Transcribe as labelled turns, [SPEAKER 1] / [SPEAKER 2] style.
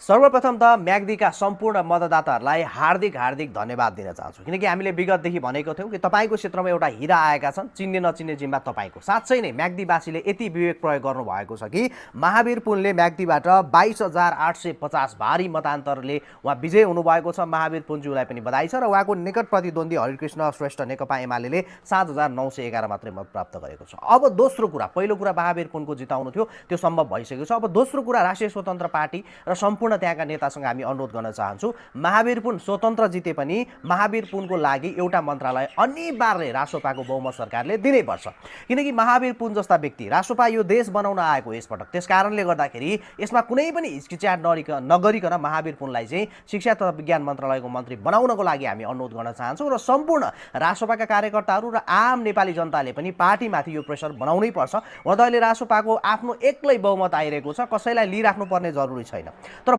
[SPEAKER 1] सर्वप्रथम त म्याग्दीका सम्पूर्ण मतदाताहरूलाई हार्दिक हार्दिक धन्यवाद दिन चाहन्छु, किनकि हामीले विगतदेखि भनेको थियौँ कि तपाईँको क्षेत्रमा एउटा हिरा आएका छन्, चिन्ने नचिन्ने जिम्मा तपाईँको। साँच्चै नै म्याग्दीवासीले यति विवेक प्रयोग गर्नुभएको छ कि महावीर पुनले म्याग्दीबाट 22,850 भारी मतान्तरले उहाँ विजय हुनुभएको छ। महावीर पुनज्यूलाई पनि बधाई छ र उहाँको निकट प्रतिद्वन्दी हरिकृष्ण श्रेष्ठ नेकपा एमाले 7,911 मात्रै मत प्राप्त गरेको छ। अब दोस्रो कुरा, पहिलो कुरा महावीर पुनको जिताउनु थियो, त्यो सम्भव भइसकेको छ। अब दोस्रो कुरा, राष्ट्रिय स्वतन्त्र पार्टी र सम्पूर्ण त्यहाँका नेतासँग हामी अनुरोध गर्न चाहन्छौँ, महावीर पुन स्वतन्त्र जिते पनि महावीर पुनको लागि एउटा मन्त्रालय अनिवार्य रासोपाको बहुमत सरकारले दिनैपर्छ, किनकि महावीर पुन जस्ता व्यक्ति रासोपा यो देश बनाउन आएको यसपटक। त्यस कारणले गर्दाखेरि यसमा कुनै पनि हिचकिचाट नगरिकन महावीर पुनलाई चाहिँ शिक्षा तथा विज्ञान मन्त्रालयको मन्त्री बनाउनको लागि हामी अनुरोध गर्न चाहन्छौँ र सम्पूर्ण रासोपाका कार्यकर्ताहरू र आम नेपाली जनताले पनि पार्टीमाथि यो प्रेसर बनाउनै पर्छ। हुन त अहिले रासोपाको आफ्नो एक्लै बहुमत आइरहेको छ, कसैलाई लिइराख्नु पर्ने जरुरी छैन। तर